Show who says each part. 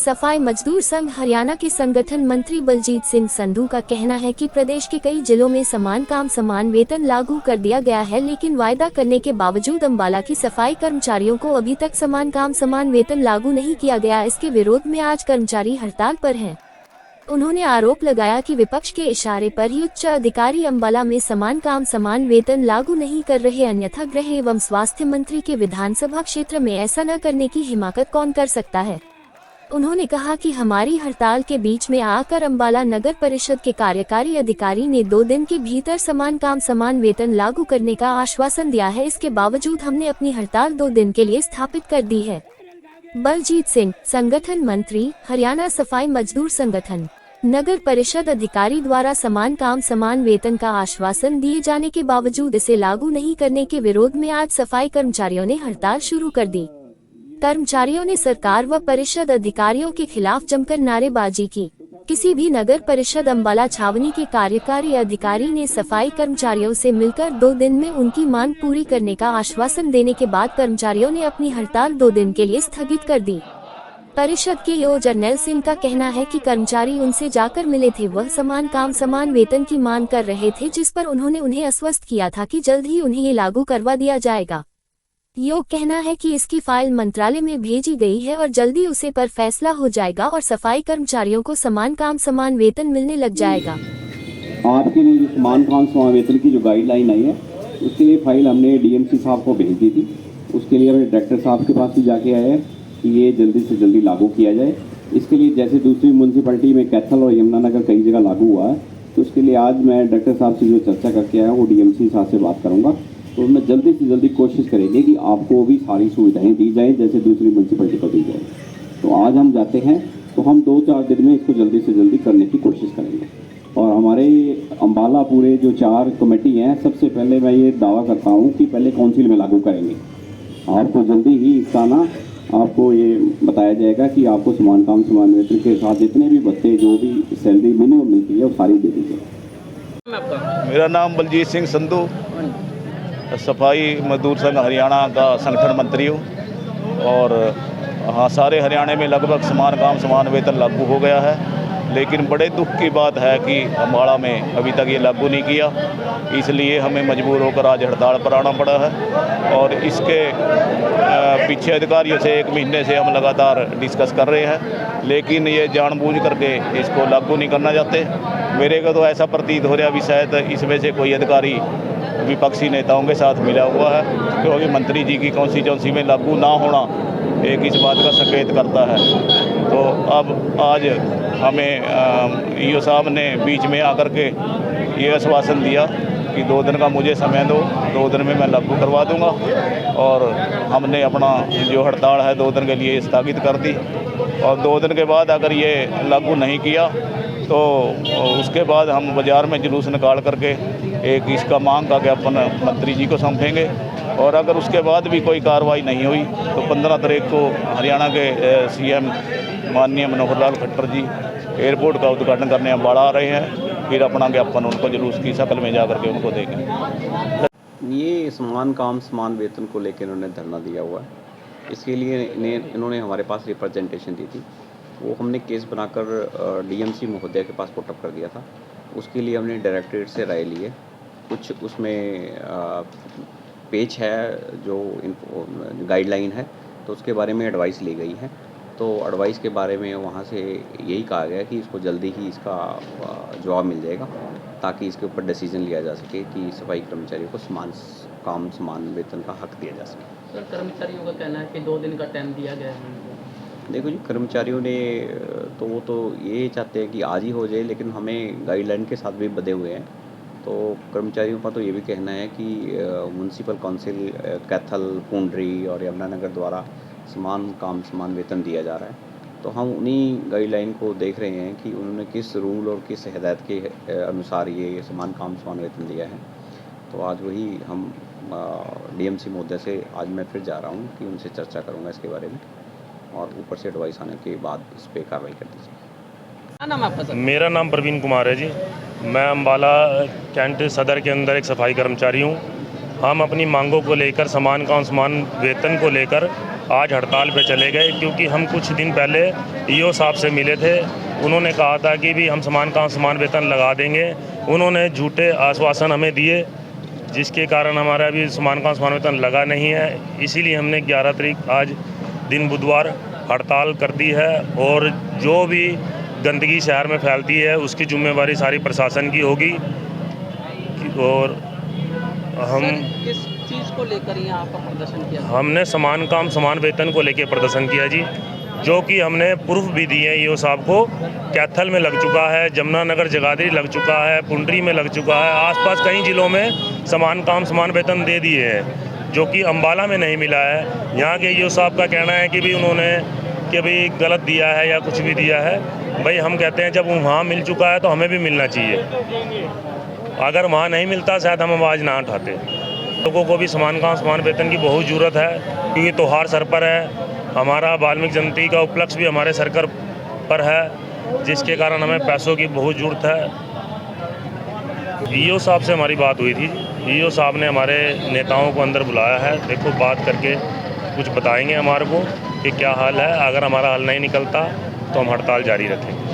Speaker 1: सफाई मजदूर संघ हरियाणा के संगठन मंत्री बलजीत सिंह संधू का कहना है कि प्रदेश के कई जिलों में समान काम समान वेतन लागू कर दिया गया है, लेकिन वायदा करने के बावजूद अंबाला की सफाई कर्मचारियों को अभी तक समान काम समान वेतन लागू नहीं किया गया। इसके विरोध में आज कर्मचारी हड़ताल पर हैं। उन्होंने आरोप लगाया कि विपक्ष के इशारे पर ही उच्च अधिकारी अंबाला में समान काम समान वेतन लागू नहीं कर रहे, अन्यथा गृह एवं स्वास्थ्य मंत्री के विधानसभा क्षेत्र में ऐसा न करने की हिमाकत कौन कर सकता है। उन्होंने कहा कि हमारी हड़ताल के बीच में आकर अंबाला नगर परिषद के कार्यकारी अधिकारी ने 2 दिन के भीतर समान काम समान वेतन लागू करने का आश्वासन दिया है। इसके बावजूद हमने अपनी हड़ताल 2 दिन के लिए स्थापित कर दी है। बलजीत सिंह, संगठन मंत्री, हरियाणा सफाई मजदूर संगठन। नगर परिषद अधिकारी द्वारा समान काम समान वेतन का आश्वासन दिए जाने के बावजूद इसे लागू नहीं करने के विरोध में आज सफाई कर्मचारियों ने हड़ताल शुरू कर दी। कर्मचारियों ने सरकार व परिषद अधिकारियों के खिलाफ जमकर नारेबाजी की। किसी भी नगर परिषद अंबाला छावनी के कार्यकारी अधिकारी ने सफाई कर्मचारियों से मिलकर 2 दिन में उनकी मांग पूरी करने का आश्वासन देने के बाद कर्मचारियों ने अपनी हड़ताल 2 दिन के लिए स्थगित कर दी। परिषद के ईओ जरनैल सिंह का कहना है कि कर्मचारी उनसे जाकर मिले थे, वह समान काम समान वेतन की मांग कर रहे थे, जिस पर उन्होंने उन्हें आश्वस्त किया था कि जल्द ही उन्हें ये लागू करवा दिया जाएगा। ईओ कहना है कि इसकी फाइल मंत्रालय में भेजी गई है और जल्दी उसे पर फैसला हो जाएगा और सफाई कर्मचारियों को समान काम समान वेतन मिलने लग जाएगा।
Speaker 2: आपके लिए जो समान काम समान वेतन की जो गाइडलाइन आई है, उसके लिए फाइल हमने डीएमसी साहब को भेज दी थी। उसके लिए हमने डायरेक्टर साहब के पास भी जाके आए हैं कि ये जल्दी से जल्दी लागू किया जाए। इसके लिए जैसे दूसरी म्यूनसिपलिटी में कैथल और यमुनानगर कई जगह लागू हुआ है, तो उसके लिए आज मैं डायरेक्टर साहब से जो चर्चा करके आया वो डीएमसी साहब से बात करूँगा, तो उनमें जल्दी से जल्दी कोशिश करेंगे कि आपको भी सारी सुविधाएं दी जाए जैसे दूसरी म्यूनसिपलिटी को दी जाए। तो आज हम जाते हैं तो हम 2-4 दिन में इसको जल्दी से जल्दी करने की कोशिश करेंगे। और हमारे अंबाला पूरे जो 4 कमेटी हैं, सबसे पहले मैं ये दावा करता हूँ कि पहले काउंसिल में लागू करेंगे। आपको जल्दी ही इसका आपको ये बताया जाएगा कि आपको समान काम समान वेतन के साथ जितने भी भत्ते जो भी सैलरी मिनिमम मिलती है वो सारी दे दी जाए।
Speaker 3: मेरा नाम बलजीत सिंह संधू, सफाई मजदूर संघ हरियाणा का संगठन मंत्री हूँ। और हाँ, सारे हरियाणा में लगभग समान काम समान वेतन लागू हो गया है, लेकिन बड़े दुख की बात है कि अंबाला में अभी तक ये लागू नहीं किया। इसलिए हमें मजबूर होकर आज हड़ताल पर आना पड़ा है। और इसके पीछे अधिकारियों से 1 महीने से हम लगातार डिस्कस कर रहे हैं, लेकिन ये जानबूझ करके इसको लागू नहीं करना चाहते। मेरे को तो ऐसा प्रतीत हो रहा है भी शायद इसमें से कोई अधिकारी विपक्षी नेताओं के साथ मिला हुआ है, क्योंकि मंत्री जी की कॉन्स्टिट्यूंसी में लागू ना होना एक इस बात का संकेत करता है। तो अब आज हमें ईओ साहब ने बीच में आकर के ये आश्वासन दिया कि 2 दिन का मुझे समय दो, 2 दिन में मैं लागू करवा दूंगा। और हमने अपना जो हड़ताल है 2 दिन के लिए स्थगित कर दी। और 2 दिन के बाद अगर ये लागू नहीं किया तो उसके बाद हम बाज़ार में जुलूस निकाल करके एक इसका मांग का ज्ञापन मंत्री जी को सौंपेंगे। और अगर उसके बाद भी कोई कार्रवाई नहीं हुई तो 15 तारीख को हरियाणा के सीएम माननीय मनोहर लाल खट्टर जी एयरपोर्ट का उद्घाटन करने अंबाला आ रहे हैं। फिर अपना ज्ञापन उनको जुलूस की शक्ल में जा करके उनको देंगे।
Speaker 2: ये समान काम समान वेतन को लेकर इन्होंने धरना दिया हुआ है। इसके लिए इन्होंने हमारे पास रिप्रेजेंटेशन दी थी, वो हमने केस बनाकर डीएमसी महोदय के पास पुटअप कर दिया था। उसके लिए हमने डायरेक्टरेट से राय ली है। कुछ उसमें पेज है जो गाइडलाइन है, तो उसके बारे में एडवाइस ली गई है। तो एडवाइस के बारे में वहाँ से यही कहा गया कि इसको जल्दी ही इसका जवाब मिल जाएगा, ताकि इसके ऊपर डिसीजन लिया जा सके कि सफाई कर्मचारियों को समान काम समान वेतन का हक दिया जा सके।
Speaker 4: सर, कर्मचारियों का कहना है कि 2 दिन का टाइम दिया गया है।
Speaker 2: देखो जी, कर्मचारियों ने तो वो तो ये चाहते हैं कि आज ही हो जाए, लेकिन हमें गाइडलाइन के साथ भी बंधे हुए हैं। तो कर्मचारियों का तो ये भी कहना है कि म्यूनसिपल काउंसिल कैथल, पूंडरी और यमुनानगर द्वारा समान काम समान वेतन दिया जा रहा है। तो हम उन्हीं गाइडलाइन को देख रहे हैं कि उन्होंने किस रूल और किस हिदायत के अनुसार ये समान काम समान वेतन दिया है। तो आज वही हम डीएमसी महोदय से आज मैं फिर जा रहा हूँ कि उनसे चर्चा करूँगा इसके बारे में, और ऊपर से एडवाइस आने के बाद इस पर कार्रवाई कर दी जाए।
Speaker 4: क्या नाम है आपका सर?
Speaker 5: मेरा नाम प्रवीण कुमार है जी। मैं अंबाला कैंट सदर के अंदर एक सफाई कर्मचारी हूँ। हम अपनी मांगों को लेकर, समान काम समान वेतन को लेकर आज हड़ताल पे चले गए, क्योंकि हम कुछ दिन पहले ईओ साहब से मिले थे। उन्होंने कहा था कि भी हम समान काम समान वेतन लगा देंगे। उन्होंने झूठे आश्वासन हमें दिए, जिसके कारण हमारा अभी समान काम समान वेतन लगा नहीं है। इसीलिए हमने 11 तारीख आज दिन बुधवार हड़ताल कर दी है। और जो भी गंदगी शहर में फैलती है उसकी जिम्मेवारी सारी प्रशासन की होगी। और हम
Speaker 4: किस चीज़ को लेकर यहाँ पर प्रदर्शन किया?
Speaker 5: हमने समान काम समान वेतन को लेकर प्रदर्शन किया जी, जो कि हमने प्रूफ भी दिए हैं। ईओ साहब को कैथल में लग चुका है, जमुनानगर जगाधरी लग चुका है, पुंडरी में लग चुका है, आसपास कई ज़िलों में समान काम समान वेतन दे दिए हैं, जो कि अम्बाला में नहीं मिला है। यहाँ के ईओ साहब का कहना है कि भी उन्होंने कि भी गलत दिया है या कुछ भी दिया है। भाई हम कहते हैं जब वहाँ मिल चुका है तो हमें भी मिलना चाहिए। अगर वहाँ नहीं मिलता शायद हम आवाज़ ना उठाते। लोगों को भी समान काम समान वेतन की बहुत ज़रूरत है, क्योंकि त्यौहार सर पर है। हमारा वाल्मीकि जयंती का उपलक्ष्य भी हमारे सरकार पर है, जिसके कारण हमें पैसों की बहुत ज़रूरत है। ईओ साहब से हमारी बात हुई थी। ईओ साहब ने हमारे नेताओं को अंदर बुलाया है। देखो बात करके कुछ बताएंगे हमारे को कि क्या हाल है। अगर हमारा हल नहीं निकलता तो हम हड़ताल जारी रखेंगे।